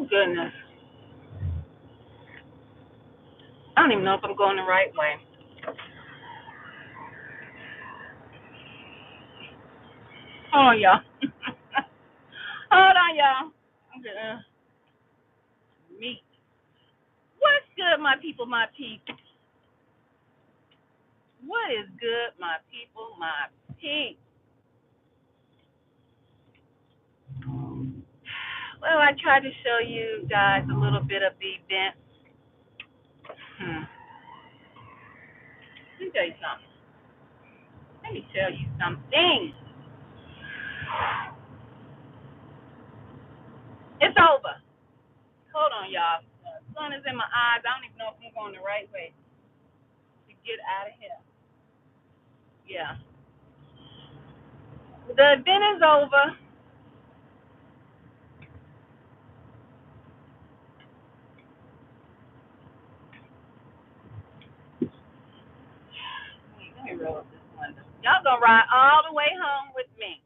Oh, goodness. I don't even know if I'm going the right way. Hold on, y'all. Hold on, y'all. I'm gonna meet. What's good, my people, my people? What is good, my people, my people? Well, I tried to show you guys a little bit of the event. Hmm. Let me tell you something. Let me tell you something. It's over. Hold on, y'all. The sun is in my eyes. I don't even know if I'm going the right way to get out of here. Yeah. The event is over. Let me roll up this window. Y'all gonna ride all the way home with me.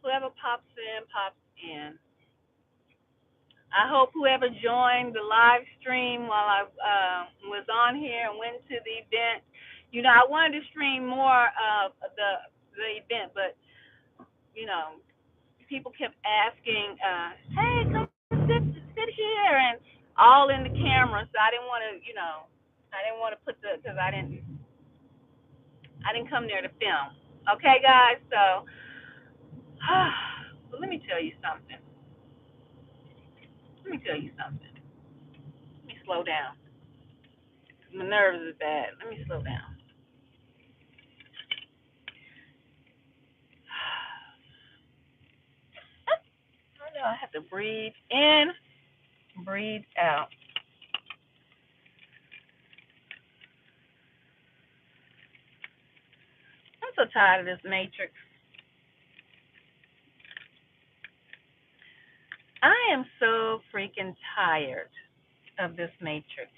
Whoever pops in, pops in. I hope whoever joined the live stream while I was on here and went to the event. You know, I wanted to stream more of the event, but you know, people kept asking, "Hey, come sit here," and all in the camera. So I didn't want to, I didn't want to put the because I didn't come there to film. Okay, guys. So, but let me tell you something. Let me tell you something. Let me slow down. My nerves are bad. Let me slow down. I know I have to breathe in, breathe out. I'm so tired of this matrix. I am so freaking tired of this matrix.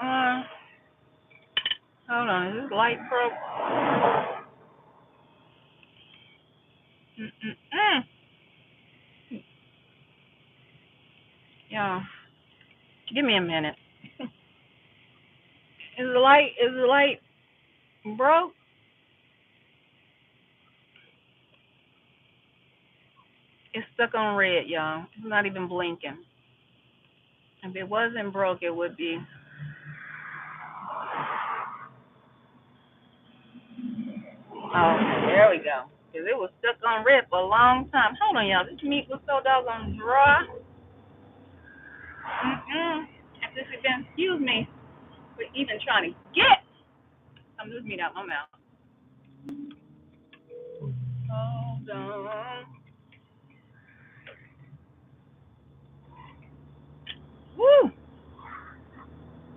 Uh, Hold on, is this light broke? Mm-mm-mm. Yeah, give me a minute. Is the light broke? It's stuck on red, y'all. It's not even blinking. If it wasn't broke, it would be. Oh, there we go. Because it was stuck on red for a long time. Hold on, y'all. This meat was so doggone dry. Mm-mm. If this had been, excuse me, for even trying to get some of this meat out my mouth. Hold on. Woo!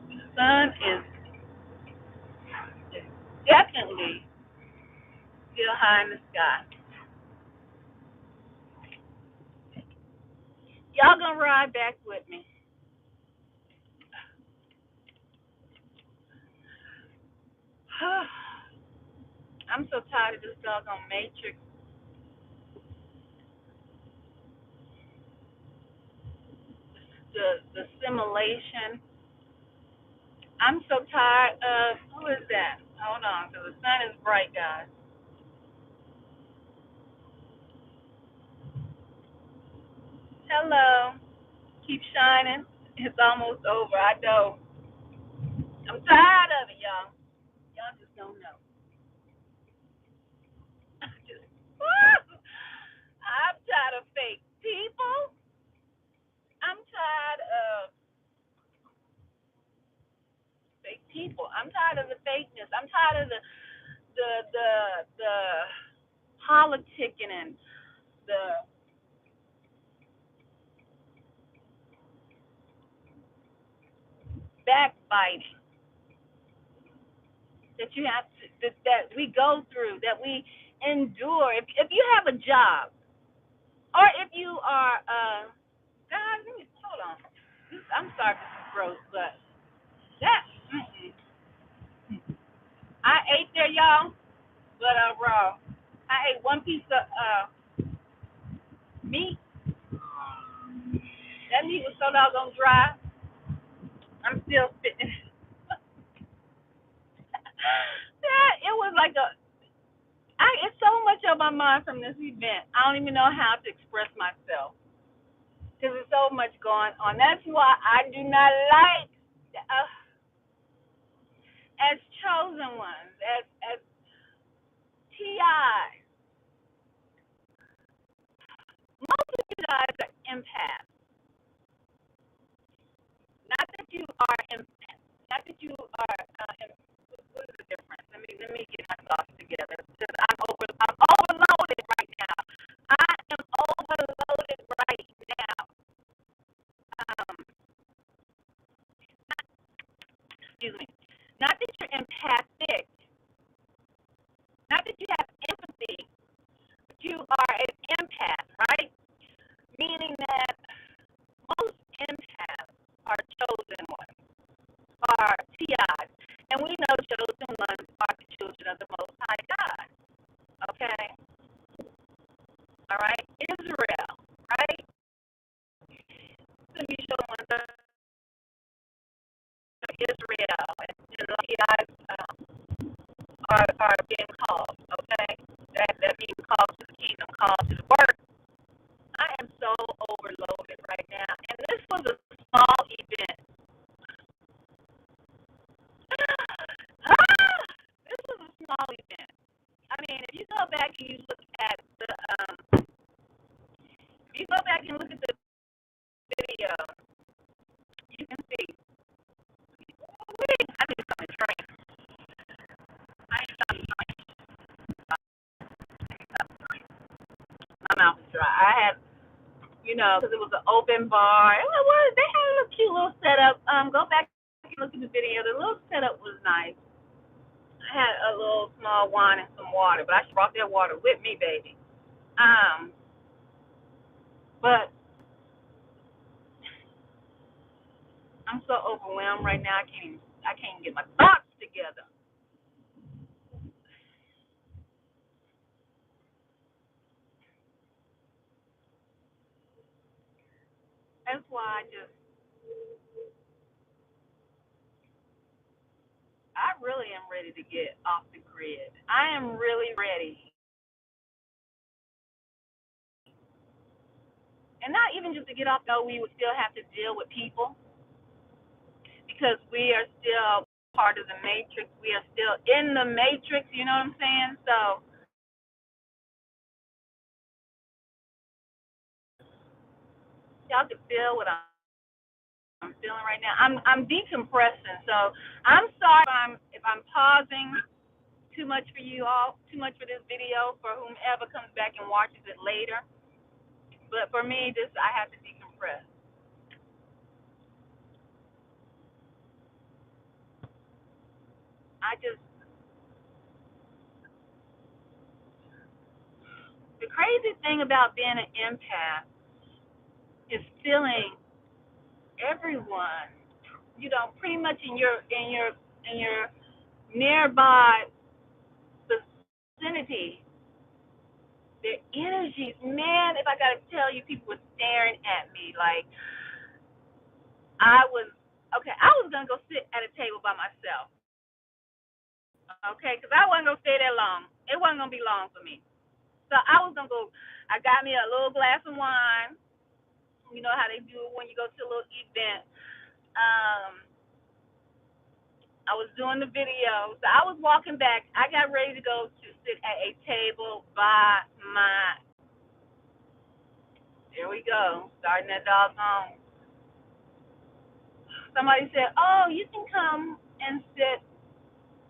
The sun is definitely still high in the sky. Y'all gonna ride back with me. I'm so tired of this doggone matrix, the simulation. I'm so tired of who is that? Hold on, because the sun is bright, guys. Hello. Keep shining. It's almost over. I know. I'm tired of it, y'all. Y'all just don't know. I'm tired of fake people. I'm tired of fake people. I'm tired of the fakeness. I'm tired of the politicking and the backbiting that you have to that we go through, that we endure. If you have a job, or if you are guys, hold on. I'm sorry if this is gross, but y'all, but raw. I ate one piece of meat. That meat was so doggone dry. I'm still spitting. Yeah, it was like it's so much on my mind from this event. I don't even know how to express myself because there's so much going on. That's why I do not like, uh, as chosen ones, as TI. Most of you guys are empaths. Not that you are empaths. Not that you are. What is the difference? Let me get my thoughts together because I'm overloaded right now. I am overloaded right now. Um, excuse me. Not that you're empathic. Not that you have empathy. But you are an empath, right? Meaning that most empaths are chosen ones, are TIs. And we know chosen ones are the children of the Most High God. Okay? All right? Israel, right? Some of you chosen ones are Israel. And TIs are being called, okay? That means called to the kingdom, called to the work. I am so overloaded right now. And this was a small event. This was a small event. I mean, if you go back and you look at if you go back and look at the video, you can see. I need something to drink. I need something to drink. My mouth is dry. I had, because it was an open bar. They had a little cute little setup. Go back and look at the video. The little setup was nice. I had a little small wine and some water, but I brought that water with me, baby. But I'm so overwhelmed right now. I can't get my thoughts together. That's why I really am ready to get off the grid. I am really ready. And not even just to get off, no, we would still have to deal with people because we are still part of the matrix. We are still in the matrix, you know what I'm saying? So y'all can feel what I'm feeling right now. I'm decompressing. So I'm sorry if I'm pausing too much for you all, too much for this video for whomever comes back and watches it later. But for me, I have to decompress. I just The crazy thing about being an empath is feeling everyone, pretty much in your nearby vicinity. Their energies, man. If I gotta tell you, people were staring at me like I was okay. I was gonna go sit at a table by myself, okay, because I wasn't gonna stay there long. It wasn't gonna be long for me. So I was gonna go. I got me a little glass of wine. You know how they do when you go to a little event. Um, I was doing the video. So I was walking back. I got ready to go to sit at a table by my. Here we go. Starting that doggone. Somebody said, "Oh, you can come and sit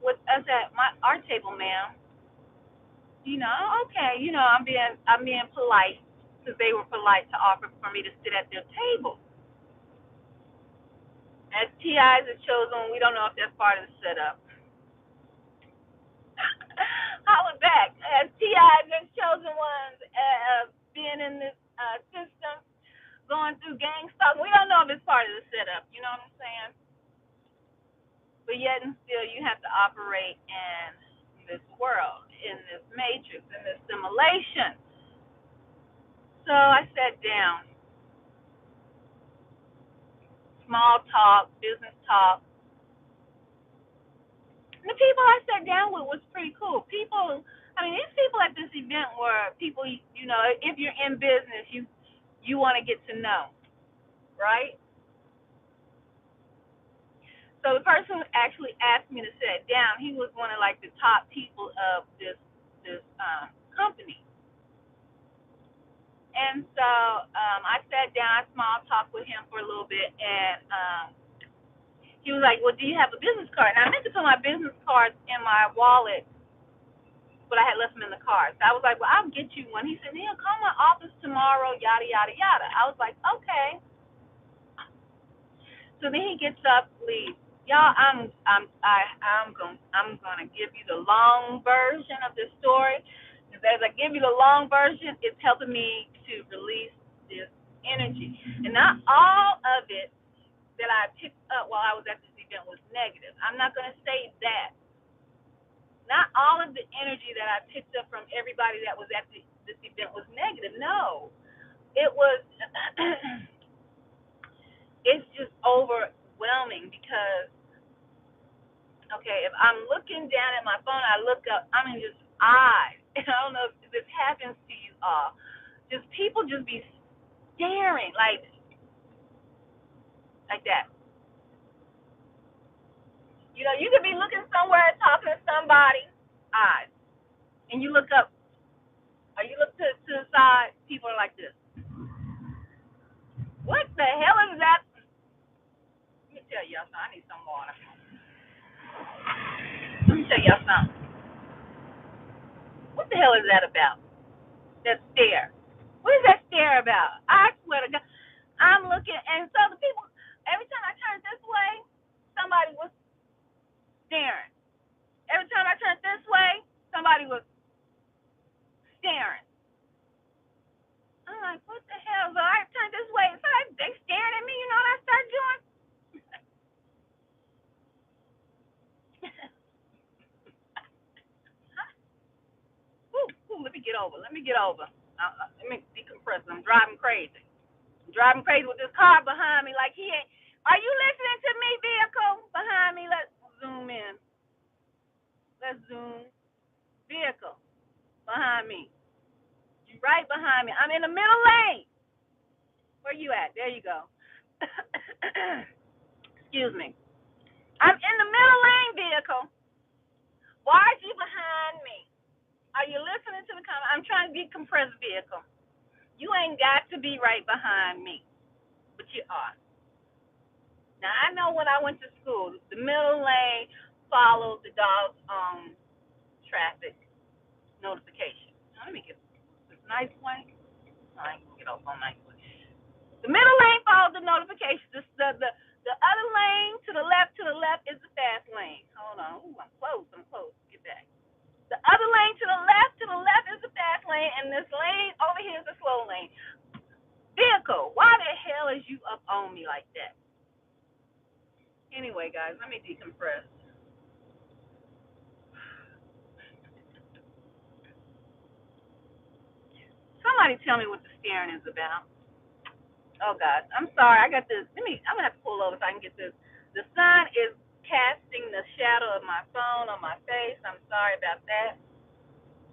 with us at our table, ma'am." Okay. I'm being polite because they were polite to offer for me to sit at their table. As TIs are chosen, we don't know if that's part of the setup. Holla back. As TIs are chosen ones, being in this system, going through gang stuff, we don't know if it's part of the setup. You know what I'm saying? But yet and still, you have to operate in this world, in this matrix, in this simulation. So I sat down, small talk, business talk. And the people I sat down with was pretty cool. People, I mean, these people at this event were people, if you're in business, you want to get to know, right? So the person who actually asked me to sit down, he was one of like the top people of this company. And so I sat down, I small talked with him for a little bit, and he was like, "Well, do you have a business card?" And I meant to put my business cards in my wallet, but I had left them in the car. So I was like, "Well, I'll get you one." He said, "Neil, call my office tomorrow, yada yada yada." I was like, "Okay." So then he gets up, leaves. Y'all, I'm gonna give you the long version of this story. Because as I give you the long version, it's helping me to release this energy. And not all of it that I picked up while I was at this event was negative. I'm not gonna say that. Not all of the energy that I picked up from everybody that was at this event was negative. No, it was. It's just overwhelming because okay, if I'm looking down at my phone, I look up, I'm in just eyes. And I don't know if this happens to you all. Just people just be staring like that. You could be looking somewhere talking to somebody, eyes. And you look up, or you look to the side, people are like this. What the hell is that? Let me tell y'all something. I need some water. Let me tell y'all something. What the hell is that about? That stare. What is that stare about? I swear to God. I'm looking, and so the people, every time I turned this way, somebody was staring. Every time I turned this way, somebody was staring. I'm like, what the hell? So I turned this way, so they staring at me. You know what I start doing? Let me get over. Let me get over. Let me decompress. I'm driving crazy. I'm driving crazy with this car behind me. Like he ain't. Are you listening to me, vehicle behind me? Let's zoom in. Let's zoom. Vehicle behind me. You right behind me. I'm in the middle lane. Where you at? There you go. Excuse me. I'm in the middle lane, vehicle. Why are you behind me? Are you listening to the comment? I'm trying to decompress, vehicle. You ain't got to be right behind me, but you are. Now I know when I went to school, the middle lane followed the dog's traffic notification. Now, let me get this nice way. I ain't gonna get off on nice way. The middle lane follows the notifications. The other lane to the left is the fast lane. Hold on. Ooh, I'm close. I'm close. Get back. The other lane to the left is the fast lane, and this lane over here is the slow lane. Vehicle, why the hell is you up on me like that? Anyway, guys, let me decompress. Somebody tell me what the steering is about. Oh God, I'm sorry. I got this. I'm gonna have to pull over so I can get this. The sun is casting the shadow of my phone on my face. I'm sorry about that.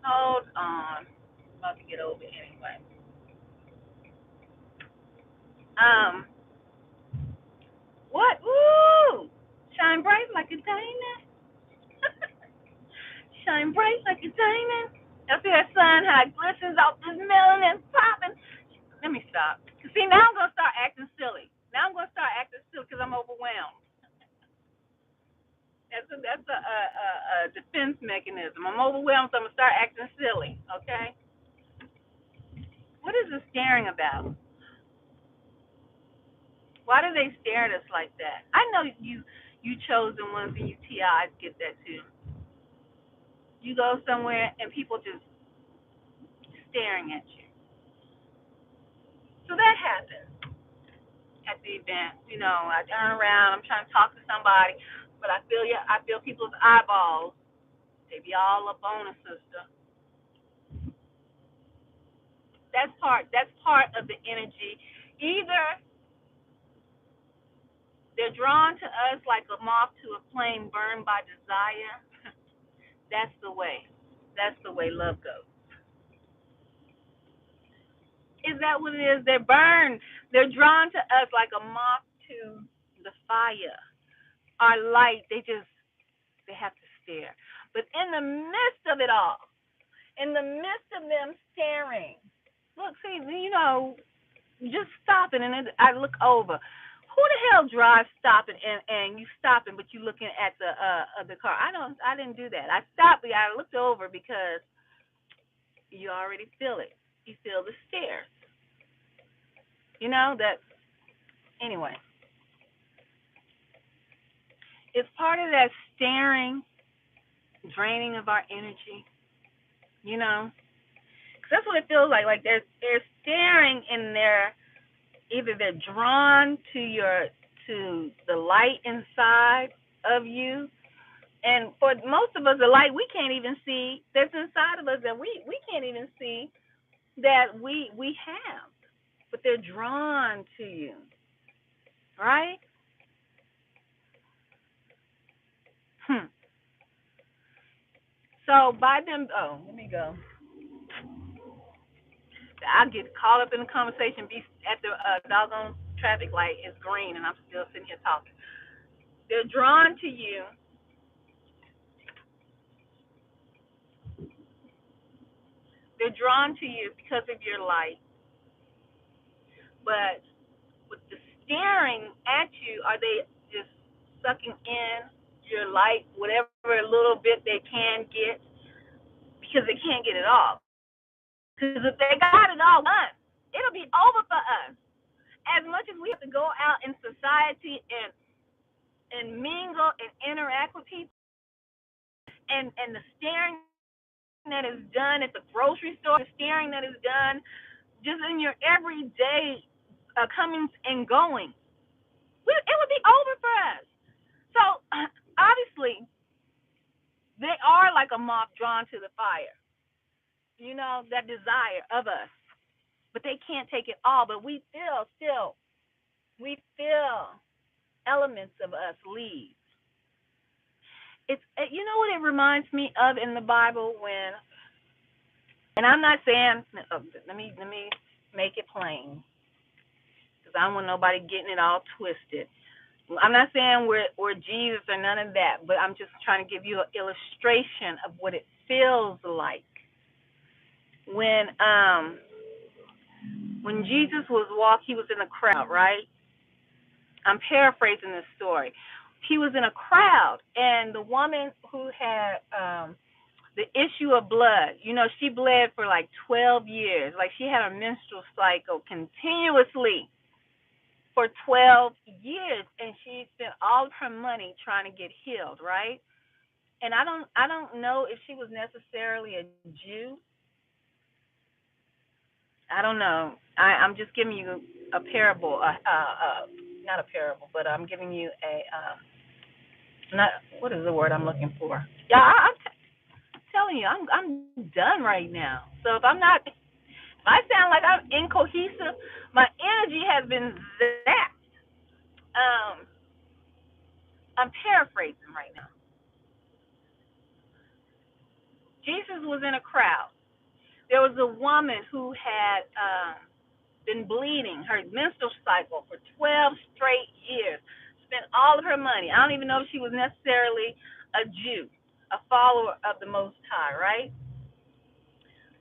Hold on. I'm about to get over anyway. Um, what? Ooh, shine bright like a diamond. Shine bright like a diamond. I see that sun how it glistens off this melanin popping. Let me stop. See, now I'm gonna start acting silly. Now I'm gonna start acting silly because I'm overwhelmed. That's a defense mechanism. I'm overwhelmed, so I'm gonna start acting silly. Okay. What is this staring about? Why do they stare at us like that? I know you chosen ones and you TIs get that too. You go somewhere and people just staring at you. So that happens at the event. I turn around, I'm trying to talk to somebody, but I feel people's eyeballs They be all up on a sister. That's part of the energy. Either they're drawn to us like a moth to a flame burned by desire. That's the way. That's the way love goes. Is that what it is? They're burned. They're drawn to us like a moth to the fire. Our light, they have to stare. But in the midst of it all, in the midst of them staring, look, see, just stopping, and then I look over. Who the hell drives stopping and you stopping, but you looking at the car? I didn't do that. I stopped. I looked over because you already feel it. You feel the stare. You know that. Anyway, it's part of that staring, draining of our energy. You know, 'cause that's what it feels like. Like they're staring and either they're drawn to the light inside of you. And for most of us, the light we can't even see that's inside of us that we can't even see that we have, but they're drawn to you, right? Hmm. So by them, let me go. I get caught up in the conversation, be at the doggone traffic light is green, and I'm still sitting here talking. They're drawn to you. They're drawn to you because of your light, but with the staring at you, are they just sucking in your light, whatever little bit they can get, because they can't get it all. Because if they got it all done, it'll be over for us. As much as we have to go out in society and mingle and interact with people, and the staring that is done at the grocery store, the staring that is done just in your everyday comings and goings, it would be over for us. So obviously, they are like a moth drawn to the fire. That desire of us, but they can't take it all. But we feel still, we feel elements of us leave. What it reminds me of in the Bible and I'm not saying, let me make it plain, because I don't want nobody getting it all twisted. I'm not saying we're Jesus or none of that, but I'm just trying to give you an illustration of what it feels like when Jesus he was in a crowd, right? I'm paraphrasing this story. He was in a crowd, and the woman who had the issue of blood, she bled for like 12 years. Like she had a menstrual cycle continuously for 12 years, and she spent all of her money trying to get healed, right? And I don't know if she was necessarily a Jew. I don't know. I'm just giving you a parable, not a parable, but I'm giving you a not what is the word I'm looking for? Yeah, I'm telling you, I'm done right now. So if I sound like I'm incohesive, my energy has been zapped. Um, I'm paraphrasing right now. Jesus was in a crowd. There was a woman who had been bleeding her menstrual cycle for 12 straight years, spent all of her money. I don't even know if she was necessarily a Jew, a follower of the Most High, right?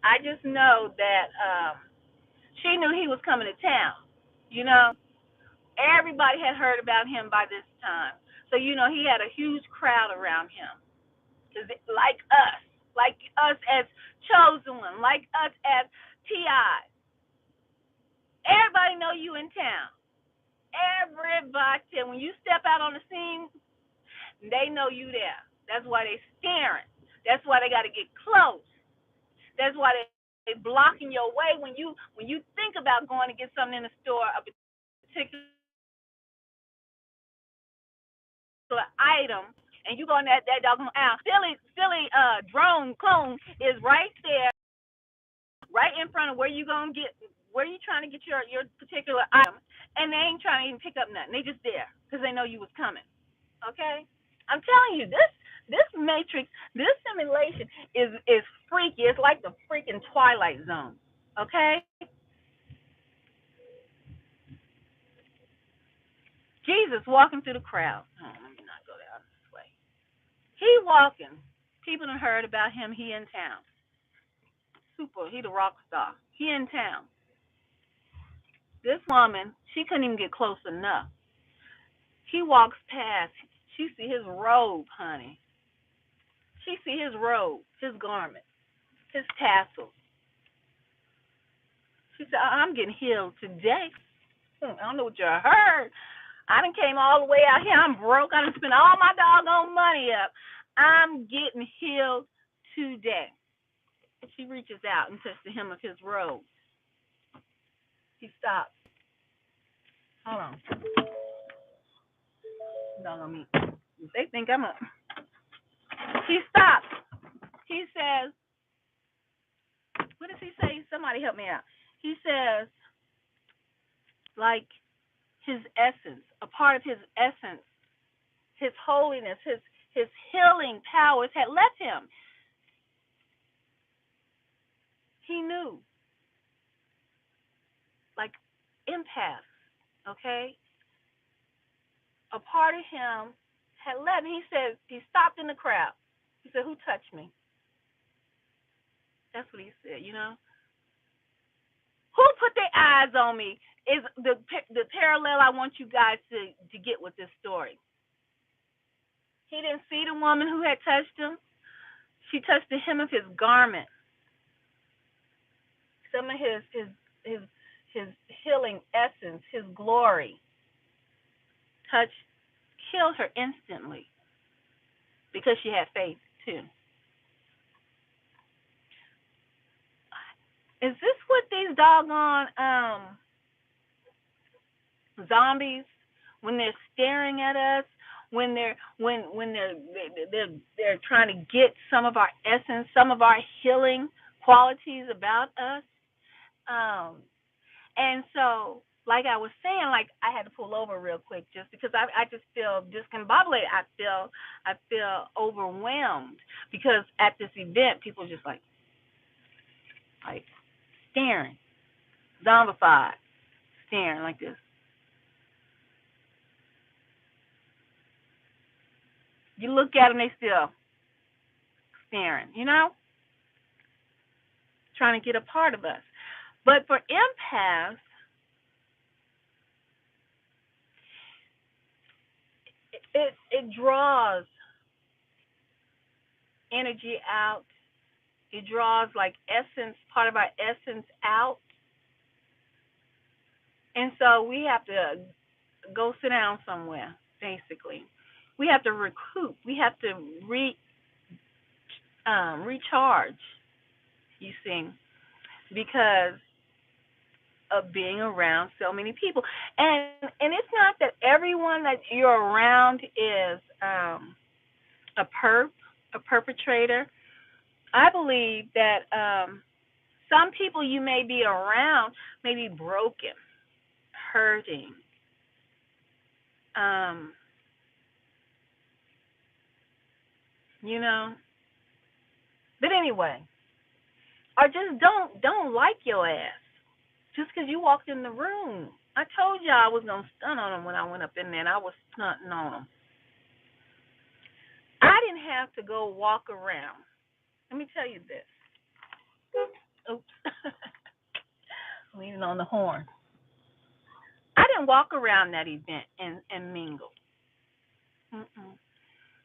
I just know that she knew he was coming to town. You know, everybody had heard about him by this time. So, he had a huge crowd around him. Like us as chosen one, like us as T.I. Everybody know you in town. Everybody, when you step out on the scene, they know you there. That's why they staring. That's why they got to get close. That's why they blocking your way when you think about going to get something in the store, a particular item. and you go in that doggone aisle. Silly drone clone is right there, right in front of where you trying to get your particular item, and they ain't trying to even pick up nothing. They just there because they know you was coming. Okay, I'm telling you, this matrix, this simulation is freaky. It's like the freaking Twilight Zone. Okay, Jesus walking through the crowd. Oh, let me not go down this way. He walking. People done heard about him. He in town. He the rock star. He in town. This woman, she couldn't even get close enough. He walks past. She see his robe, honey. She see his robe, his garment, his tassels. She said, I'm getting healed today. I don't know what you heard. I done came all the way out here. I'm broke. I done spent all my doggone money up. I'm getting healed today. She reaches out and touches the hem of his robe. He stops. Hold on. Doggone me. They think I'm a. He stops. He says, what does he say? Somebody help me out. He says, like his essence, a part of his essence, his holiness, his healing powers had left him. He knew, like empath, okay? A part of him had left. He said, he stopped in the crowd. He said, who touched me? That's what he said, you know? Who put their eyes on me is the parallel I want you guys to get with this story. He didn't see the woman who had touched him. She touched the hem of his garment. Some of his healing essence, his glory, killed her instantly because she had faith too. Is this what these doggone zombies, when they're staring at us, when they're trying to get some of our essence, some of our healing qualities about us? And so, like I was saying, like I had to pull over real quick just because I just feel discombobulated. I feel overwhelmed because at this event, people just like staring, zombified, staring like this. You look at them, they still staring, you know, trying to get a part of us. But for empaths, it draws energy out. It draws like essence, part of our essence out. And so we have to go sit down somewhere, basically. We have to recoup. We have to recharge, you see, because of being around so many people. And it's not that everyone that you're around is a perpetrator. I believe that some people you may be around may be broken, hurting, you know. But anyway, or just don't like your ass just because you walked in the room. I told y'all I was gonna stun on them when I went up in there, and I was stunting on them. I didn't have to go walk around. Let me tell you this. Oops. Leaning on the horn. I didn't walk around that event and mingle. Mm-mm.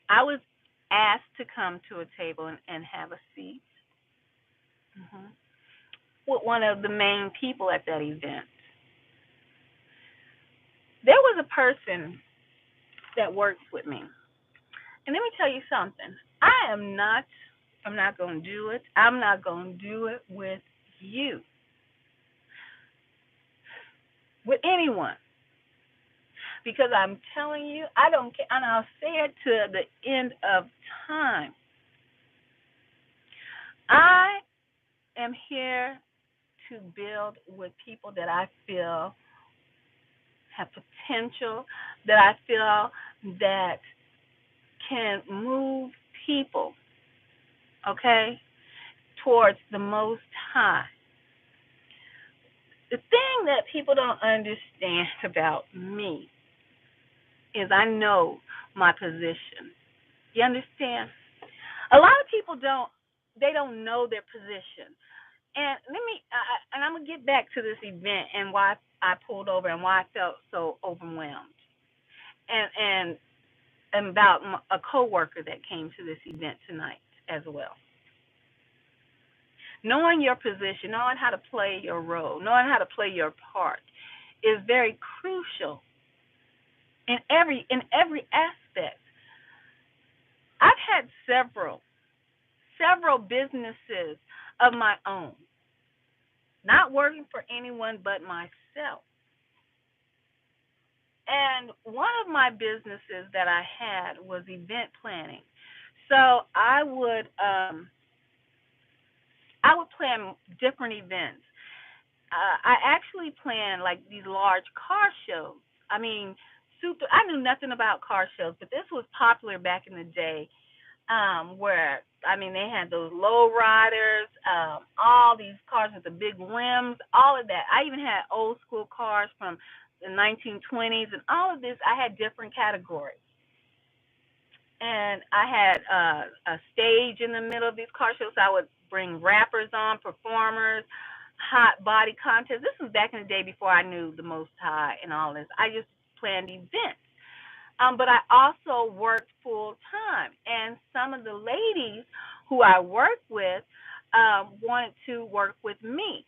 I was asked to come to a table and have a seat with one of the main people at that event. There was a person that works with me. And let me tell you something. I'm not going to do it. I'm not going to do it with you. With anyone. because I'm telling you, I don't care, and I'll say it to the end of time. I am here to build with people that I feel have potential, that I feel that can move people, okay, towards the Most High. The thing that people don't understand about me is I know my position. You understand? A lot of people don't know their position. And and I'm gonna get back to this event and why I pulled over and why I felt so overwhelmed, and about a coworker that came to this event tonight as well. Knowing your position, knowing how to play your role, knowing how to play your part is very crucial in every aspect. I've had several businesses of my own, not working for anyone but myself. And one of my businesses that I had was event planning. So I would plan different events. I actually planned like these large car shows. I mean, super. I knew nothing about car shows, but this was popular back in the day. Where I mean, they had those low riders, all these cars with the big rims, all of that. I even had old school cars from the 1920s, and all of this. I had different categories, and I had a stage in the middle of these car shows. So I would bring rappers on, performers, hot body contests. This was back in the day before I knew the Most High and all this. I just planned events. But I also worked full time, and some of the ladies who I worked with wanted to work with me.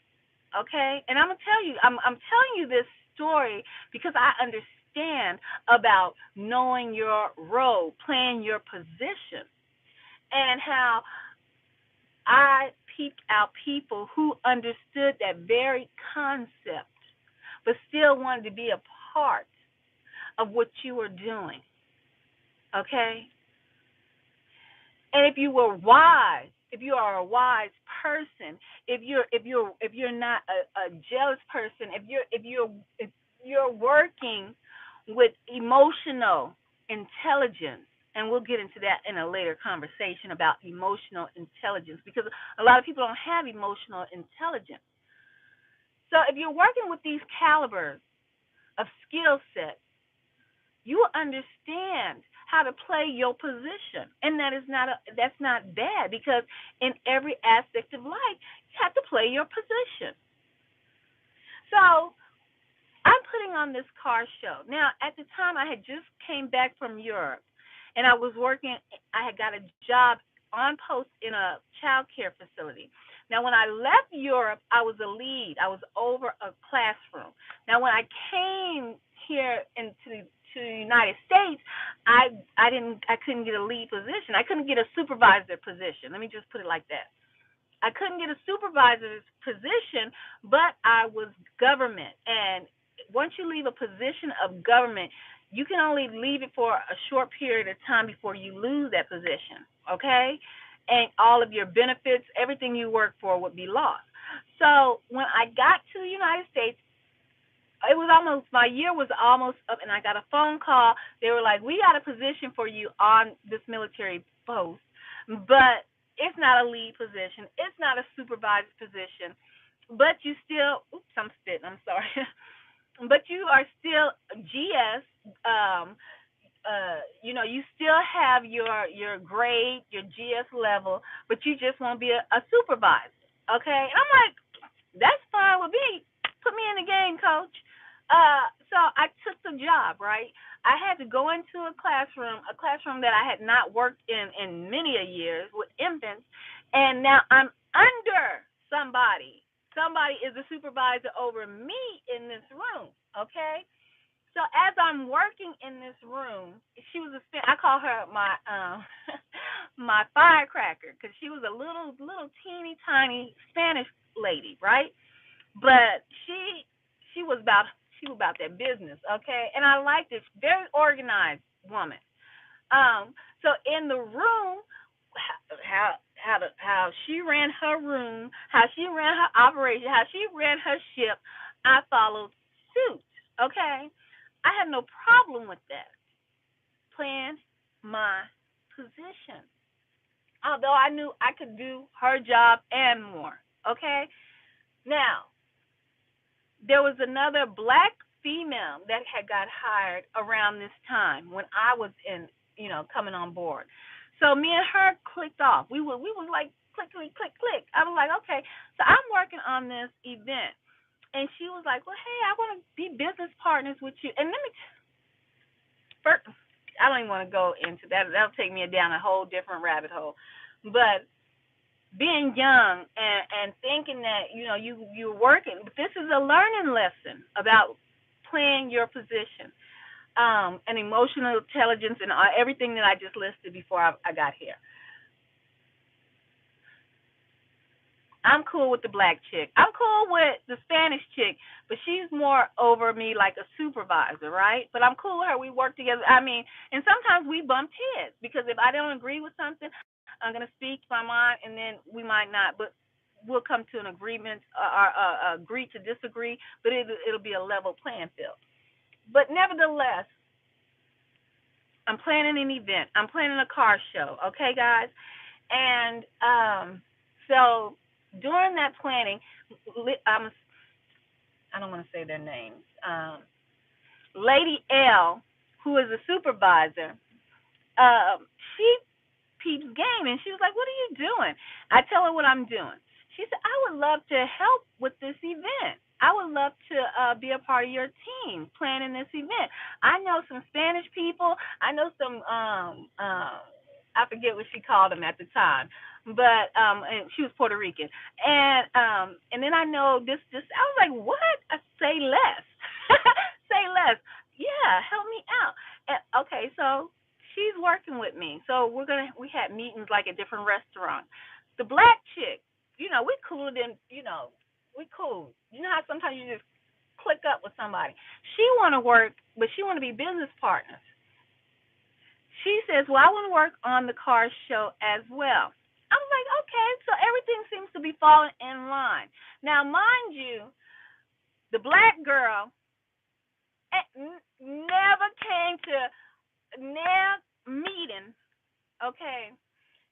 Okay, and I'm gonna tell you, I'm telling you this story because I understand about knowing your role, playing your position, and how I peeped out people who understood that very concept, but still wanted to be a part of what you were doing. Okay? And if you were wise, if you are a wise person, if you're not a jealous person, if you're working with emotional intelligence, and we'll get into that in a later conversation about emotional intelligence because a lot of people don't have emotional intelligence. So if you're working with these calibers of skill sets, you understand how to play your position, and that's not bad because in every aspect of life you have to play your position. So I'm putting on this car show now. At the time, I had just came back from Europe, and I was working. I had got a job on post in a child care facility. Now, when I left Europe, I was a lead. I was over a classroom. Now, when I came here to the United States, I couldn't get a lead position. I couldn't get a supervisor position. Let me just put it like that. I couldn't get a supervisor's position, but I was government. And once you leave a position of government, you can only leave it for a short period of time before you lose that position, okay? And all of your benefits, everything you work for would be lost. So when I got to the United States, it was almost, my year was almost up, and I got a phone call. They were like, we got a position for you on this military post, but it's not a lead position. It's not a supervisor position, but you still, oops, I'm spitting, I'm sorry. But you are still GS, you still have your grade, your GS level, but you just won't be a supervisor, okay? And I'm like, that's fine with me. Put me in the game, coach. So I took the job, right? I had to go into a classroom that I had not worked in many a years with infants, and now I'm under somebody. Somebody is a supervisor over me in this room, okay? So as I'm working in this room, she was I call her my my firecracker because she was a little teeny tiny Spanish lady, right? But she was about She was about that business, okay? And I like this very organized woman. So in the room, how she ran her room, how she ran her operation, how she ran her ship, I followed suit. Okay, I had no problem with that. Playing my position, although I knew I could do her job and more. Okay, now there was another black female that had got hired around this time when I was in, coming on board. So me and her clicked off. We was like click click click click. I was like, okay. So I'm working on this event, and she was like, well, hey, I want to be business partners with you. And let me first, I don't even want to go into that. That'll take me down a whole different rabbit hole. But being young and thinking that you're working, but this is a learning lesson about playing your position, and emotional intelligence and everything that I just listed before I got here. I'm cool with the black chick. I'm cool with the Spanish chick, but she's more over me like a supervisor, right? But I'm cool with her. We work together. I mean, and sometimes we bumped heads because if I don't agree with something, I'm gonna speak my mind, and then we might not, but we'll come to an agreement or agree to disagree. But it'll be a level playing field. But nevertheless, I'm planning an event. I'm planning a car show. Okay, guys, and so during that planning, I don't want to say their names. Lady L, who is a supervisor, she peeps game, and she was like, "What are you doing?" I tell her what I'm doing. She said, "I would love to help with this event. I would love to be a part of your team planning this event. I know some Spanish people. I know some I forget what she called them at the time, but and she was Puerto Rican, and then I know this. I was like, what? I say less, say less. Yeah, help me out. And, okay, so she's working with me. So we had meetings like at different restaurants. The black chick, we cooler than we cool. You know how sometimes you just click up with somebody. She want to work, but she want to be business partners. She says, "Well, I want to work on the car show as well." I was like, "Okay." So everything seems to be falling in line. Now, mind you, the black girl never came to near meeting. Okay,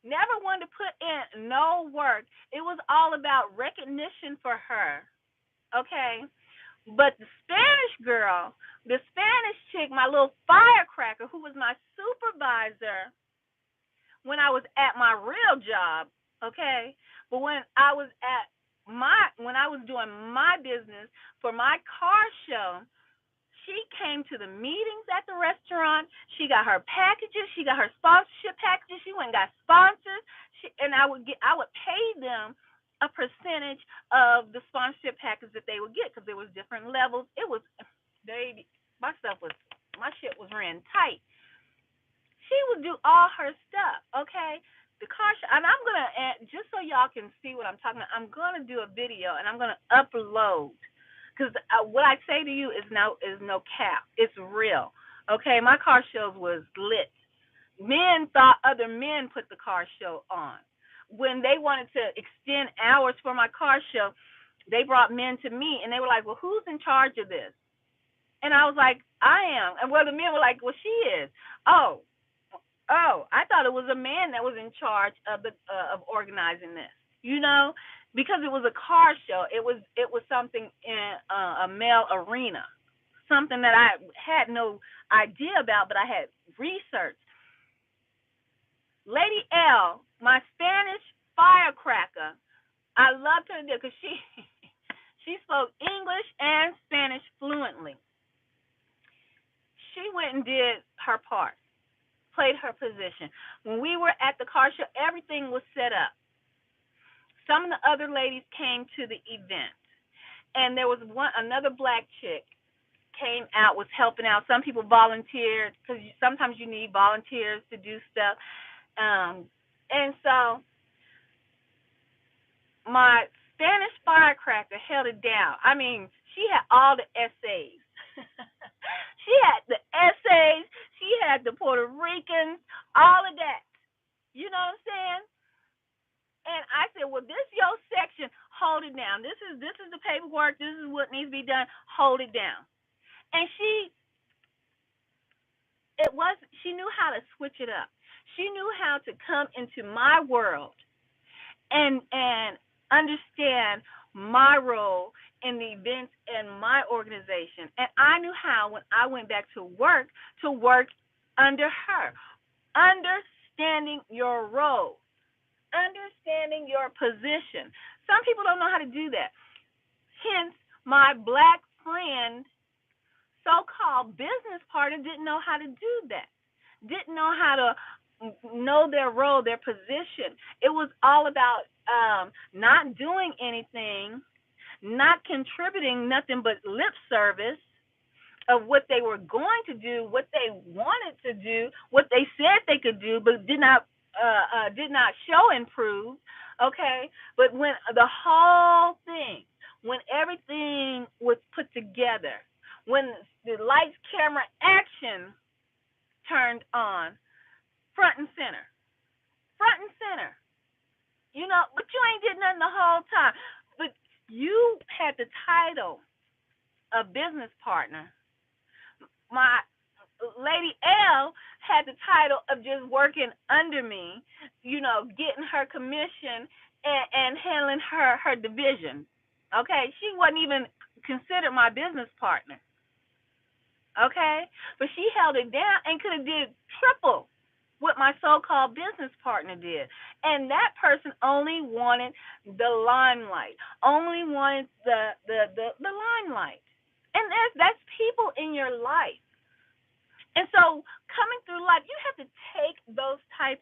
never wanted to put in no work. It was all about recognition for her. Okay, but the Spanish girl, the Spanish chick, my little firecracker, who was my supervisor when I was at my real job, okay? But when I was doing my business for my car show, she came to the meetings at the restaurant. She got her packages. She got her sponsorship packages. She went and got sponsors. And I would pay them a percentage of the sponsorship package that they would get because there was different levels. It was my stuff was my shit was ran tight. She would do all her stuff. Okay, the car show, and I'm gonna just so y'all can see what I'm talking about. I'm gonna do a video and I'm gonna upload because what I say to you is no cap. It's real. Okay, my car shows was lit. Men thought other men put the car show on. When they wanted to extend hours for my car show, they brought men to me and they were like, "Well, who's in charge of this?" And I was like, "I am." And well, the men were like, "Well, she is." Oh, I thought it was a man that was in charge of organizing this. Because it was a car show. It was something in a male arena, something that I had no idea about, but I had researched. Lady L, my Spanish firecracker, I loved her because she spoke English and Spanish fluently. She went and did her part, played her position. When we were at the car show, everything was set up. Some of the other ladies came to the event, and there was another black chick came out, was helping out. Some people volunteered because sometimes you need volunteers to do stuff. And so my Spanish firecracker held it down. I mean, she had all the essays. She had the essays, she had the Puerto Ricans, all of that. You know what I'm saying? And I said, well, this your section. Hold it down. This is the paperwork. This is what needs to be done. Hold it down. And she knew how to switch it up. She knew how to come into my world and understand my role in the events in my organization. And I knew how, when I went back to work under her. Understanding your role, understanding your position. Some people don't know how to do that. Hence, my black friend, so-called business partner, didn't know how to do that. Didn't know how to know their role, their position. It was all about not doing anything, not contributing nothing but lip service of what they were going to do, what they wanted to do, what they said they could do, but did not show and prove. Okay, but when the whole thing, when everything was put together, when the lights, camera, action turned on, front and center, front and center. But you ain't did nothing the whole time. But you had the title of business partner. My Lady L had the title of just working under me, getting her commission and handling her division. Okay, she wasn't even considered my business partner. Okay, but she held it down and could have did triple what my so-called business partner did, and that person only wanted the limelight, only wanted the limelight, and that's people in your life. And so, coming through life, you have to take those type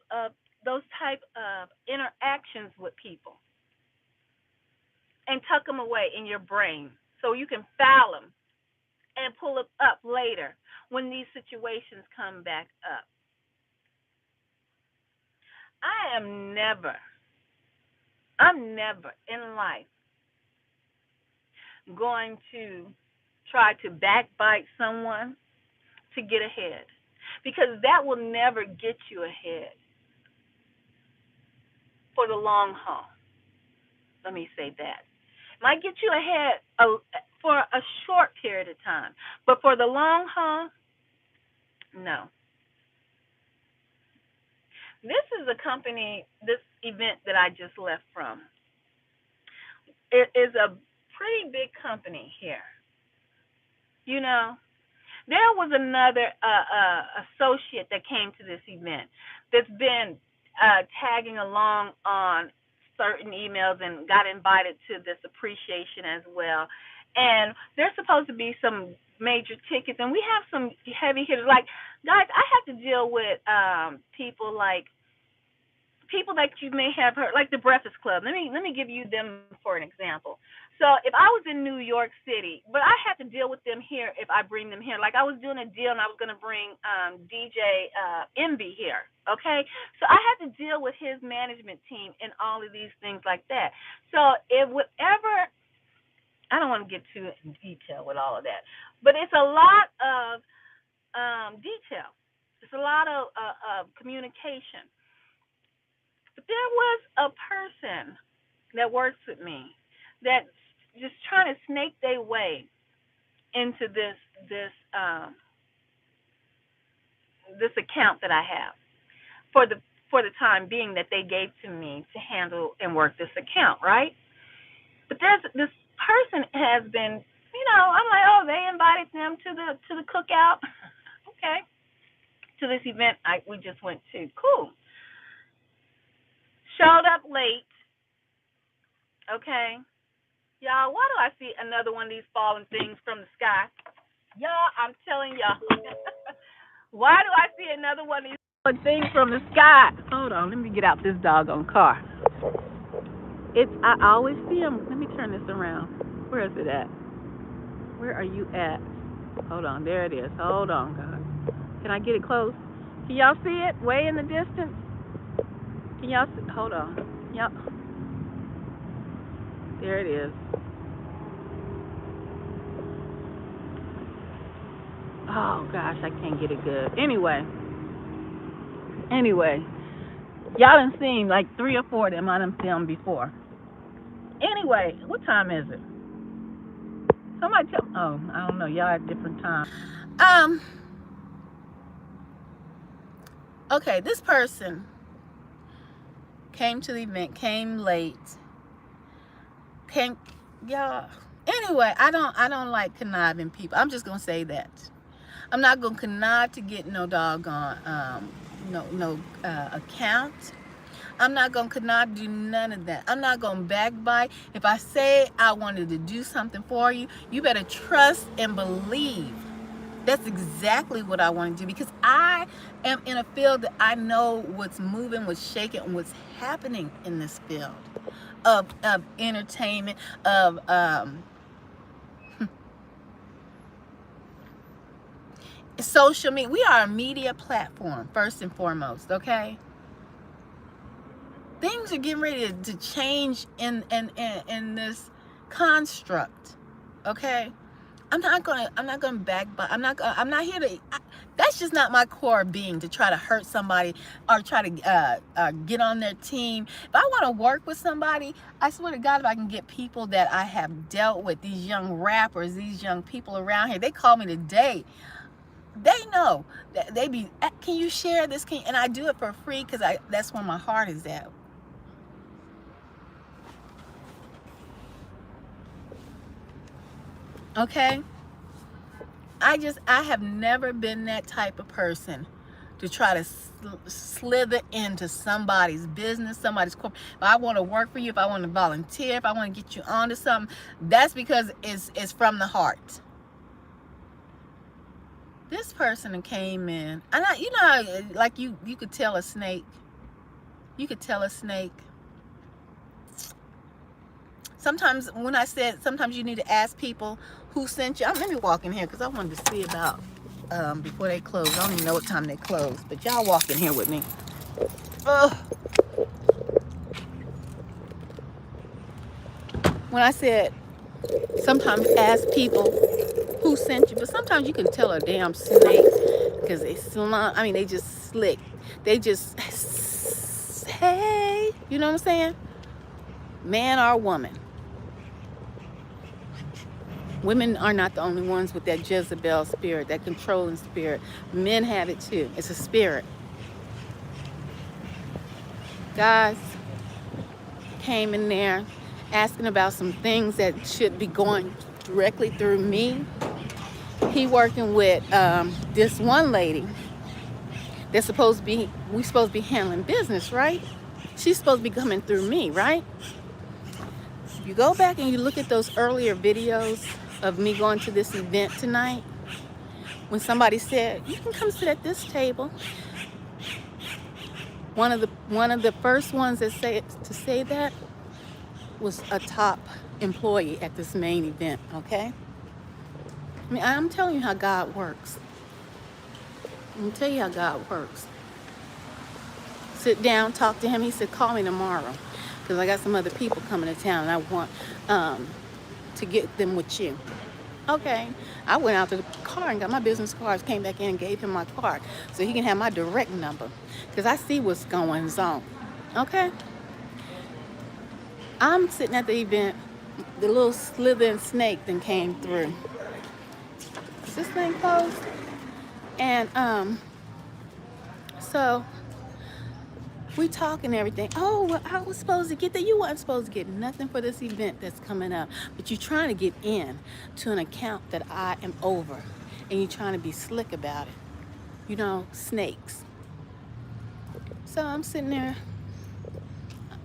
of interactions with people and tuck them away in your brain so you can file them and pull it up later when these situations come back up. I'm never in life going to try to backbite someone to get ahead, because that will never get you ahead for the long haul. Let me say that. It might get you ahead for a short period of time, but for the long haul, no. This is a company, this event that I just left from. It is a pretty big company here. You know, there was another associate that came to this event that's been tagging along on certain emails and got invited to this appreciation as well. And there's supposed to be some major tickets, and we have some heavy hitters. Like, guys, I have to deal with people that you may have heard, like the Breakfast Club. Let me give you them for an example. So if I was in New York City, but I have to deal with them here if I bring them here. Like, I was doing a deal and I was going to bring DJ Envy here, okay? So I had to deal with his management team and all of these things like that. So if whatever, I don't want to get too in detail with all of that, but it's a lot of detail. It's a lot of communication. But there was a person that works with me that's just trying to snake their way into this account that I have for the time being that they gave to me to handle and work this account, right? But there's this person has been, I'm like, oh, they invited them to the cookout, okay, to this event we just went to. Cool. Showed up late, okay? Y'all, why do I see another one of these falling things from the sky? Y'all, I'm telling y'all. Why do I see another one of these falling things from the sky? Hold on, let me get out this doggone car. I always see them. Let me turn this around. Where is it at? Where are you at? Hold on, there it is. Hold on, guys. Can I get it close? Can y'all see it way in the distance? Can y'all see? Hold on. Yep. There it is. Oh gosh, I can't get it good. Anyway, y'all done seen like 3 or 4 of them I done filmed before. Anyway, what time is it? Somebody tell. Oh, I don't know. Y'all at different times. Um. Okay, this person came to the event, came late, came, y'all. Anyway, I don't like conniving people. I'm just gonna say that. I'm not gonna connive to get no doggone account. I'm not gonna connive to do none of that. I'm not gonna backbite. If I say I wanted to do something for you, you better trust and believe. That's exactly what I want to do, because I am in a field that I know what's moving, what's shaking, and what's happening in this field of entertainment, of social media. We are a media platform, first and foremost, okay? Things are getting ready to change in this construct, okay? I'm not gonna backbite. I'm not here to. That's just not my core being, to try to hurt somebody or try to get on their team. If I want to work with somebody, I swear to God, if I can get people that I have dealt with, these young rappers, these young people around here, they call me today. They know that they be, can you share this? And I do it for free, because that's where my heart is at. Okay? I have never been that type of person to try to slither into somebody's business, somebody's corporate. If I want to work for you, if I want to volunteer, if I want to get you onto something, that's because it's from the heart. This person came in, and you know how, like you could tell a snake. You could tell a snake. Sometimes when I said, sometimes you need to ask people who sent you. Let me walk in here, because I wanted to see about before they close. I don't even know what time they close, but y'all walk in here with me. When I said sometimes ask people who sent you, but sometimes you can tell a damn snake, because they just slick. They just, hey, you know what I'm saying? Man or woman. Women are not the only ones with that Jezebel spirit, that controlling spirit. Men have it too. It's a spirit. Guys came in there asking about some things that should be going directly through me. He working with this one lady that's we supposed to be handling business, right? She's supposed to be coming through me, right? You go back and you look at those earlier videos of me going to this event tonight, when somebody said, you can come sit at this table. One of the first ones to say that was a top employee at this main event, okay? I mean, I'm telling you how God works. I'm gonna tell you how God works. Sit down, talk to him. He said, call me tomorrow, because I got some other people coming to town and I want to get them with you. Okay. I went out to the car and got my business cards, came back in and gave him my card so he can have my direct number, because I see what's going on. Okay. I'm sitting at the event. The little slithering snake then came through. Is this thing closed? And so we talk and everything. Oh, well, I was supposed to get that. You weren't supposed to get nothing for this event that's coming up, but you're trying to get in to an account that I am over, and you're trying to be slick about it. You know, snakes. So I'm sitting there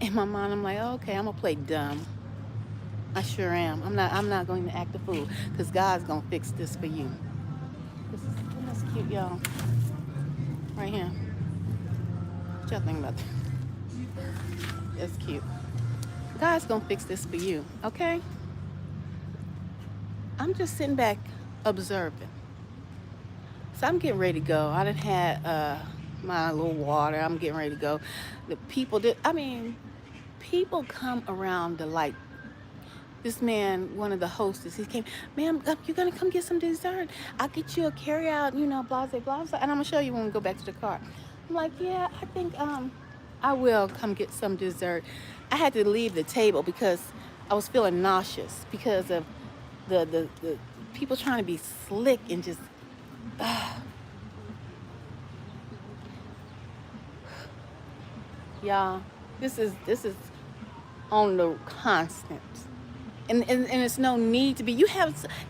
in my mind. I'm like, okay, I'm gonna play dumb. I sure am. I'm not going to act a fool, because God's gonna fix this for you. That's cute, y'all. Right here. What y'all think about that? That's cute. God's gonna fix this for you, okay? I'm just sitting back observing. So I'm getting ready to go. I done had my little water. I'm getting ready to go. The people people come around to like This man, one of the hostess, he came, ma'am, you're gonna come get some dessert. I'll get you a carry out, blah, blah, blah. And I'm gonna show you when we go back to the car. I'm like, yeah, I think I will come get some dessert. I had to leave the table because I was feeling nauseous because of the people trying to be slick and just, y'all, this is on the constant. And it's no need to be.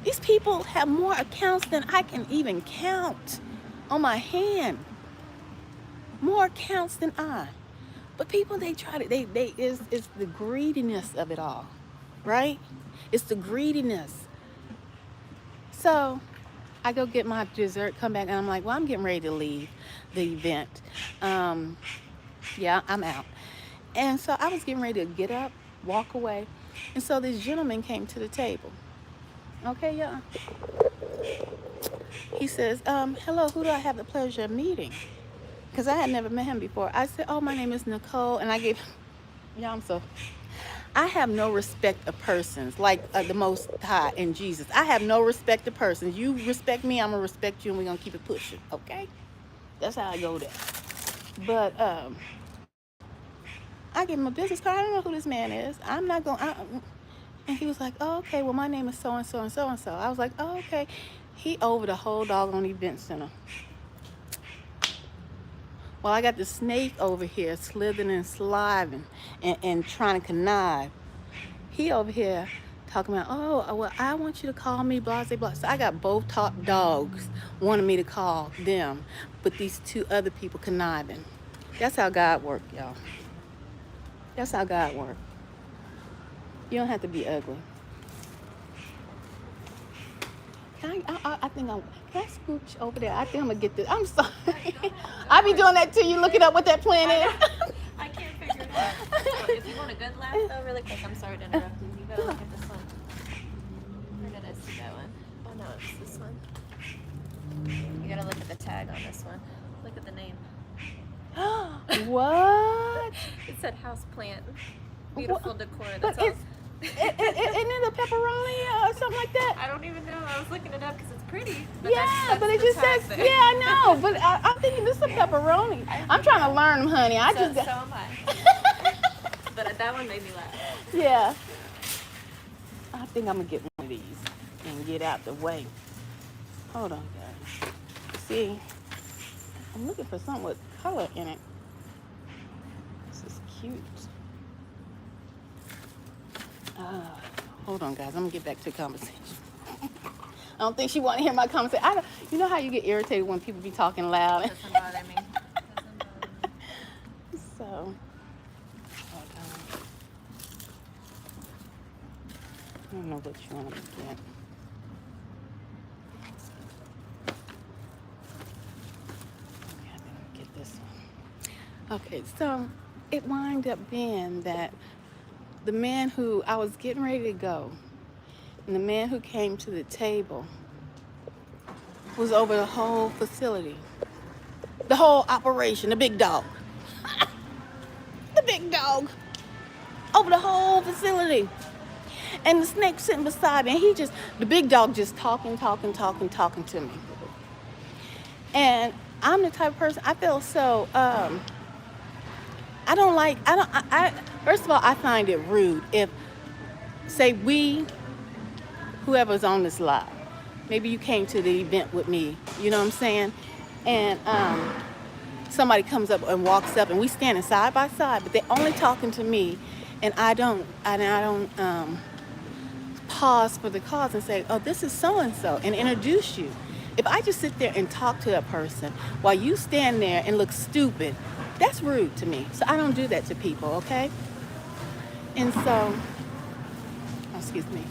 These people have more accounts than I can even count on my hand. More accounts than I. But people, they try to, it's the greediness of it all, right? It's the greediness. So I go get my dessert, come back, and I'm like, well, I'm getting ready to leave the event. Yeah, I'm out. And so I was getting ready to get up, walk away. And so this gentleman came to the table. Okay, yeah. He says, hello, who do I have the pleasure of meeting? Because I had never met him before. I said, oh, my name is Nicole. And I gave him, yeah, I have no respect of persons, like the Most High in Jesus. I have no respect of persons. You respect me, I'm going to respect you, and we're going to keep it pushing, okay? That's how I go there. But I gave him a business card. I don't know who this man is. I'm not going to. And he was like, oh, okay, well, my name is so-and-so and so-and-so. I was like, oh, okay. He over the whole doggone event center. Well, I got the snake over here slithering and sliding and trying to connive. He over here talking about, oh, well, I want you to call me blah, blah, blah. So I got both top dogs wanting me to call them, but these two other people conniving. That's how God works, y'all. That's how God works. You don't have to be ugly. Can I scooch over there? I think I'm going to get this. I'm sorry. I be doing that to you, looking up what that plan is. I can't figure it out. If you want a good laugh, though, really quick, I'm sorry to interrupt you. You gotta look at this one. Where did I see that one? Oh, no, it's this one. You gotta look at the tag on this one. Look at the name. What? It said house plant. Beautiful decor. That's all. Isn't it a pepperoni or something like that? I don't even know. I was looking it up because it's pretty. But yeah, but it just says, there. Yeah, I know. But I'm thinking this is a pepperoni. I'm trying to learn them, honey. So am I. But that one made me laugh. Yeah. I think I'm going to get one of these and get out the way. Hold on, guys. See, I'm looking for something with color in it. This is cute. Hold on, guys. I'm going to get back to the conversation. I don't think she want to hear my conversation. You know how you get irritated when people be talking loud? It doesn't bother me. So, I don't know what you want to get. Okay, I think I'll get this one. Okay, so it wound up being that the man who I was getting ready to go, and the man who came to the table was over the whole facility, the whole operation, the big dog. The big dog over the whole facility. And the snake sitting beside me, and the big dog just talking to me. And I'm the type of person, I feel so, first of all, I find it rude if, say whoever's on this live, maybe you came to the event with me, you know what I'm saying? And somebody comes up and walks up, and we standing side by side, but they're only talking to me, and I don't pause for the cause and say, oh, this is so-and-so, and introduce you. If I just sit there and talk to a person while you stand there and look stupid, that's rude to me. So I don't do that to people, okay? And so, excuse me.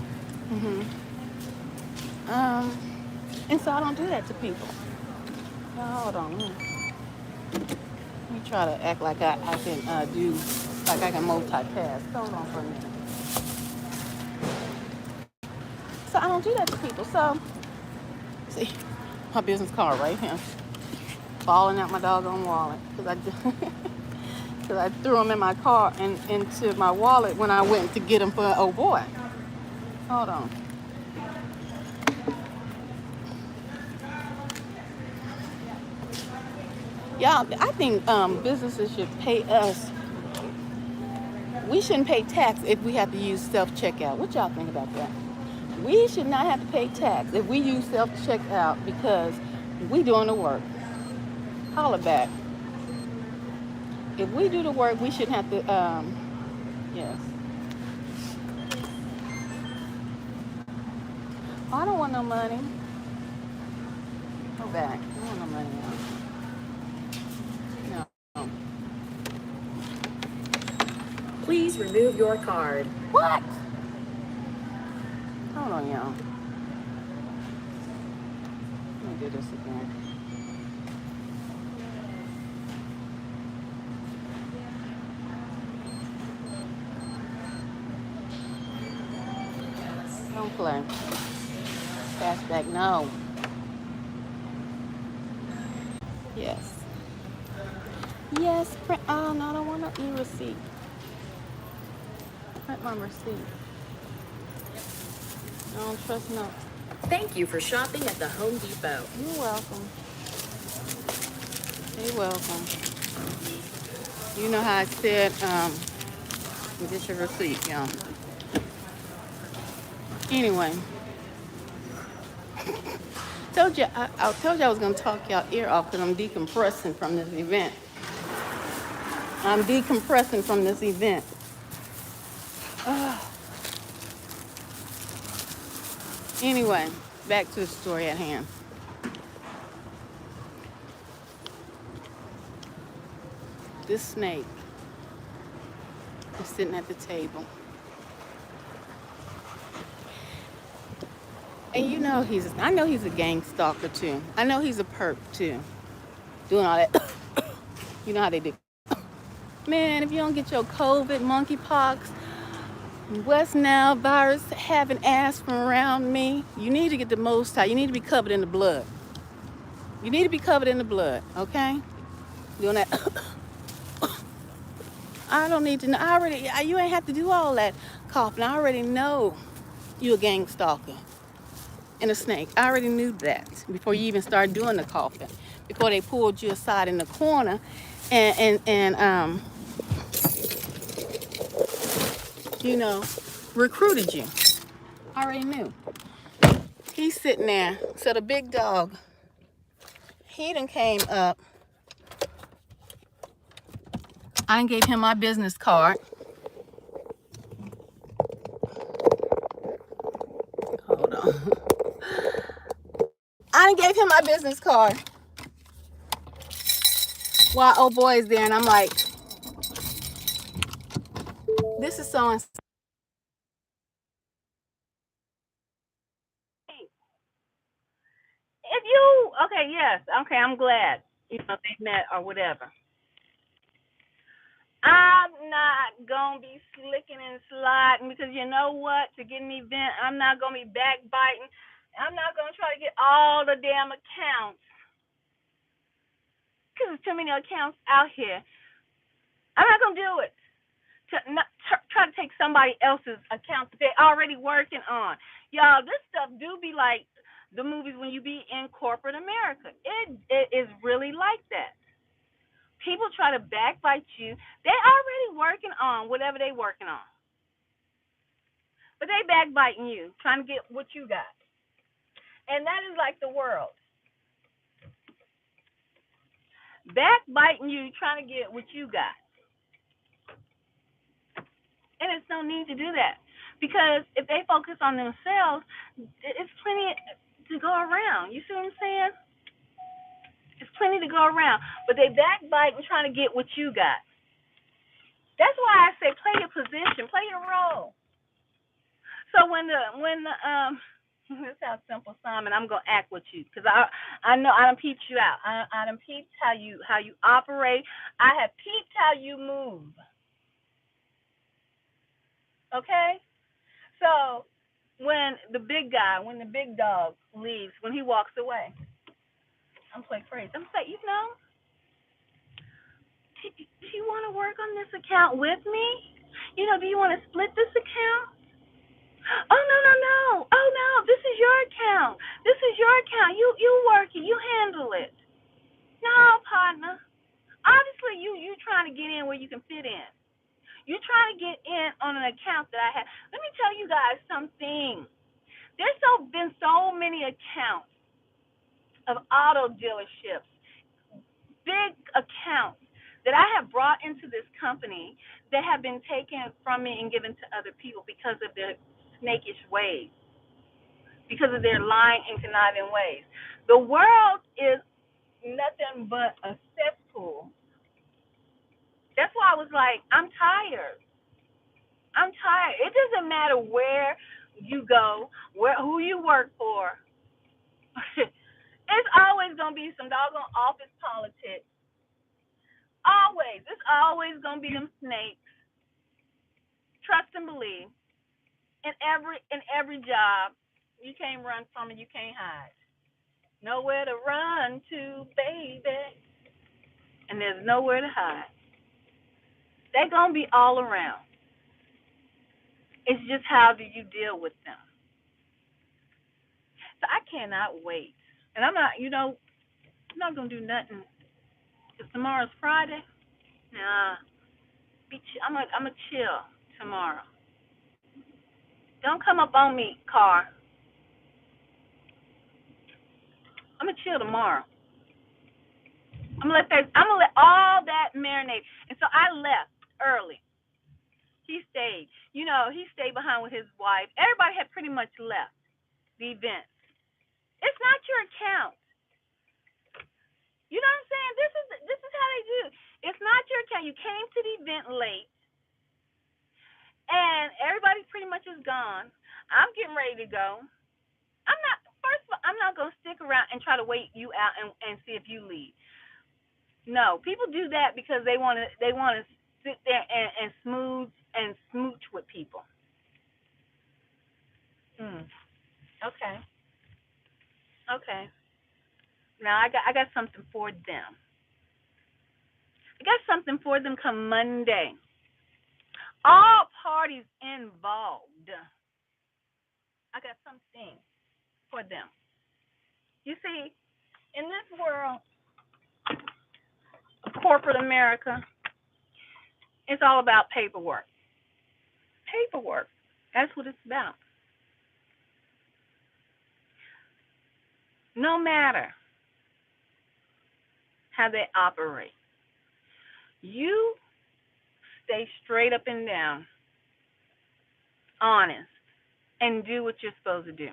And so I don't do that to people. Hold on. Let me try to act like I can do, like I can multitask. Hold on for a minute. So I don't do that to people. So, see, my business card right here. Falling out my doggone wallet. Because I threw them in my car and into my wallet when I went to get them for old boy. Hold on. Y'all, I think businesses should pay us. We shouldn't pay tax if we have to use self checkout. What y'all think about that? We should not have to pay tax if we use self checkout because we doing the work. Holla back. If we do the work, we shouldn't have to. Yes. Oh, I don't want no money. Go back. I don't want no money now. No. Please remove your card. What? Hold on, y'all. Let me do this again. Don't play. Cashback, no. Yes. Yes, print. Oh, no, I don't want no e-receipt. Print my receipt. I don't trust no. Thank you for shopping at the Home Depot. You're welcome. You're welcome. You know how I said, get your receipt, y'all. Anyway, I told you I was gonna talk y'all ear off because I'm decompressing from this event. I'm decompressing from this event. Anyway, back to the story at hand. This snake is sitting at the table. And you know I know he's a gang stalker too. I know he's a perp too. Doing all that. You know how they do. Man, if you don't get your COVID, monkeypox, West Nile virus having ass from around me, you need to get the Most High. You need to be covered in the blood. You need to be covered in the blood, okay? Doing that. I don't need to know. You ain't have to do all that coughing. I already know you a gang stalker and a snake. I already knew that before you even started doing the coughing. Before they pulled you aside in the corner and you know, recruited you. I already knew. He's sitting there. So the big dog, he done came up. I done gave him my business card. Hold on. I done gave him my business card while old boy is there, and I'm like, this is so and If you okay, yes, okay, I'm glad. They met or whatever. I'm not gonna be slicking and sliding because you know what? To get an event, I'm not gonna be backbiting. I'm not gonna try to get all the damn accounts because there's too many accounts out here. I'm not gonna do it. To not try to take somebody else's account that they're already working on. Y'all, this stuff do be like the movies when you be in corporate America. It is really like that. People try to backbite you. They already working on whatever they working on. But they backbiting you, trying to get what you got. And that is like the world. Backbiting you, trying to get what you got. And it's no need to do that. Because if they focus on themselves, it's plenty to go around. You see what I'm saying? It's plenty to go around. But they backbite and trying to get what you got. That's why I say play your position, play your role. So when the this sounds simple, Simon. I'm gonna act with you because I know I done peeped you out. I done peeped how you operate. I have peeped how you move. Okay, so when the big dog leaves, when he walks away, I'm like crazy. I'm like, do you want to work on this account with me? Do you want to split this account? Oh no no no! Oh no! This is your account. This is your account. You work it. You handle it. No, partner. Obviously, you trying to get in where you can fit in. You trying to get in on an account that I have. Let me tell you guys something. Been so many accounts of auto dealerships, big accounts that I have brought into this company that have been taken from me and given to other people because of their snakish ways, because of their lying and conniving ways. The world is nothing but a cesspool. That's why I was like, I'm tired. I'm tired. It doesn't matter where you go, who you work for. It's always gonna be some doggone office politics. Always. It's always gonna be them snakes. Trust and believe. In every job, you can't run from it. You can't hide. Nowhere to run to, baby, and there's nowhere to hide. They're gonna be all around. It's just how do you deal with them. So I cannot wait. And I'm not, I'm not gonna do nothing. Cause tomorrow's Friday. Nah, I'm a chill tomorrow. Don't come up on me, car. I'm gonna chill tomorrow. I'm gonna let all that marinate. And so I left early. He stayed. He stayed behind with his wife. Everybody had pretty much left the event. It's not your account. You know what I'm saying? This is how they do. It's not your account. You came to the event late, and everybody pretty much is gone. I'm getting ready to go. I'm not. First of all, I'm not gonna stick around and try to wait you out and see if you leave. No, people do that because they want to sit there and smooth and smooch with people. Hmm. Okay. Okay. Now I got something for them. I got something for them come Monday. All parties involved. I got something for them. You see, in this world of corporate America, it's all about paperwork. Paperwork. That's what it's about. No matter how they operate, you stay straight up and down, honest, and do what you're supposed to do.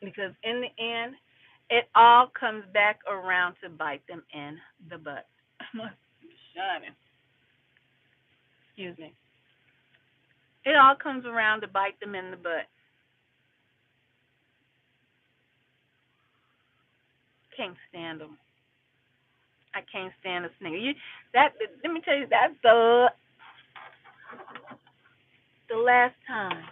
Because in the end, it all comes back around to bite them in the butt. Shining. Excuse me. It all comes around to bite them in the butt. Can't stand them. I can't stand a snake. That let me tell you, that's the last time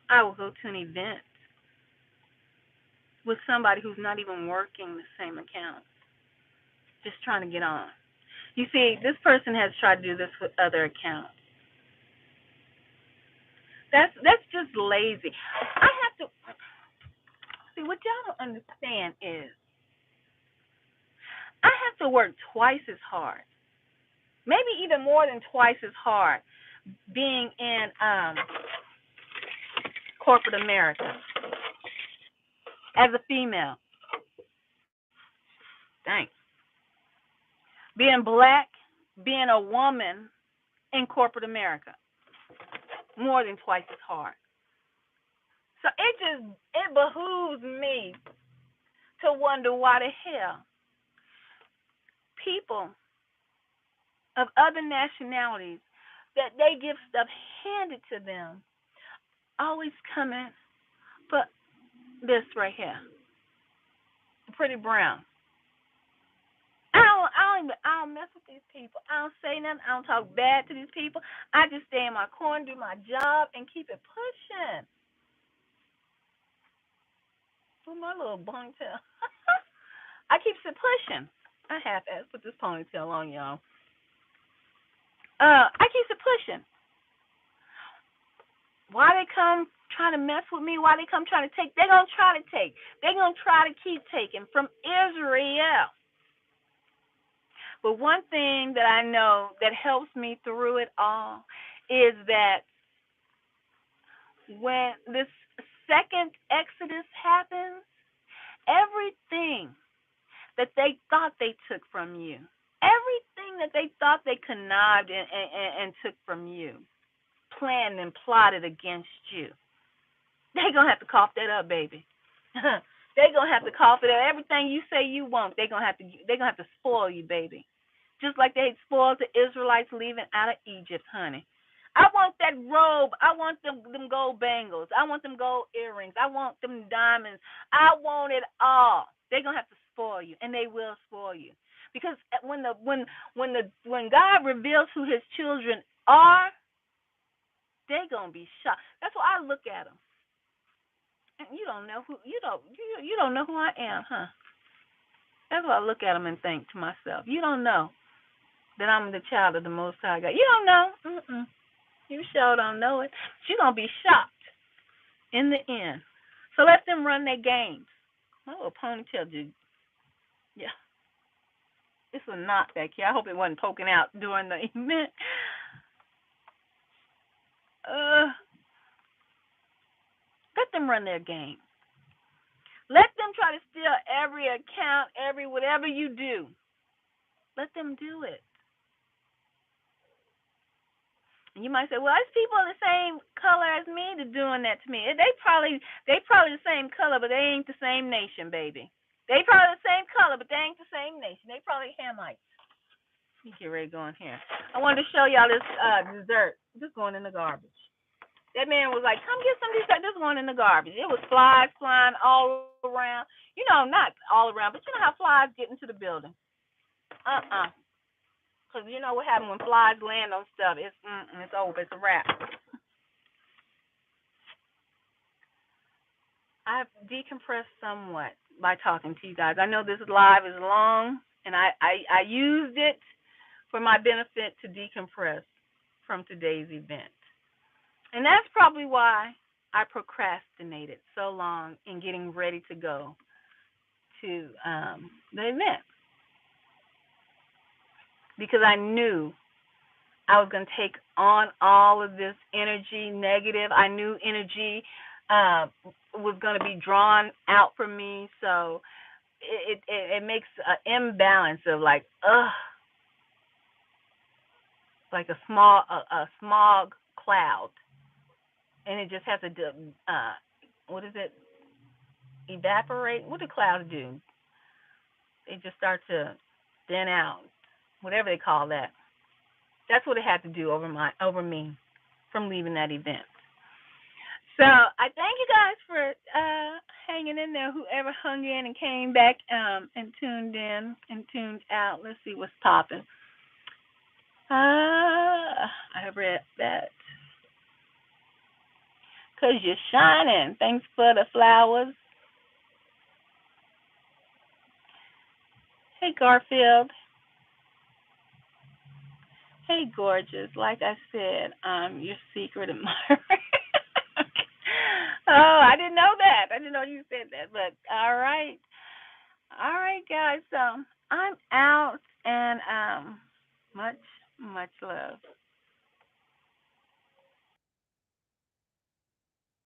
I will go to an event with somebody who's not even working the same account, just trying to get on. You see, this person has tried to do this with other accounts. That's just lazy. I have to see what y'all don't understand is I have to work twice as hard, maybe even more than twice as hard, being in corporate America as a female. Thanks. Being black, being a woman in corporate America, more than twice as hard. So it behooves me to wonder why the hell people of other nationalities that they give stuff handed to them always coming for this right here, pretty brown. I don't mess with these people. I don't say nothing. I don't talk bad to these people. I just stay in my corner, do my job, and keep it pushing. With my little bunk tail. keeps it pushing. I have to put this ponytail on, y'all. I keeps it pushing. Why they come trying to mess with me? Why they come trying to take? They're going to try to take. They're going to try to keep taking from Israel. But one thing that I know that helps me through it all is that when this second Exodus happens, everything that they thought they took from you, everything that they thought they connived and took from you, planned and plotted against you, they're going to have to cough that up, baby. They're going to have to cough it up. Everything you say you want, they're going to have to spoil you, baby. Just like they spoiled the Israelites leaving out of Egypt, honey. I want that robe. I want them gold bangles. I want them gold earrings. I want them diamonds. I want it all. They're gonna have to spoil you, and they will spoil you. Because when God reveals who His children are, they're gonna be shocked. That's why I look at them. And you don't know who I am, huh? That's why I look at them and think to myself, you don't know that I'm the child of the Most High God. You don't know. You sure don't know it. But you're going to be shocked in the end. So let them run their games. My little ponytail, dude. Yeah. It's a knot back here. I hope it wasn't poking out during the event. Let them run their game. Let them try to steal every account, every whatever you do. Let them do it. And you might say, well, there's people the same color as me that doing that to me. They probably the same color, but they ain't the same nation, baby. They probably the same color, but they ain't the same nation. They probably Hamites. Let me get ready to go in here. I wanted to show y'all this dessert. Just going in the garbage. That man was like, come get some dessert. This going in the garbage. It was flies flying all around. You know, not all around, but you know how flies get into the building. Because you know what happens when flies land on stuff. It's over. It's a wrap. I've decompressed somewhat by talking to you guys. I know this live is long, and I used it for my benefit to decompress from today's event. And that's probably why I procrastinated so long in getting ready to go to the event. Because I knew I was going to take on all of this energy, negative. I knew energy was going to be drawn out from me. So it makes an imbalance of like a smog cloud. And it just has to what is it? Evaporate? What do clouds do? They just start to thin out. Whatever they call that. That's what it had to do over me from leaving that event. So I thank you guys for hanging in there. Whoever hung in and came back and tuned in and tuned out. Let's see what's popping. I read that. 'Cause you're shining. Thanks for the flowers. Hey, Garfield. Hey, gorgeous. Like I said, I'm your secret admirer. Oh, I didn't know that. I didn't know you said that. But all right. All right, guys. So I'm out, and much love.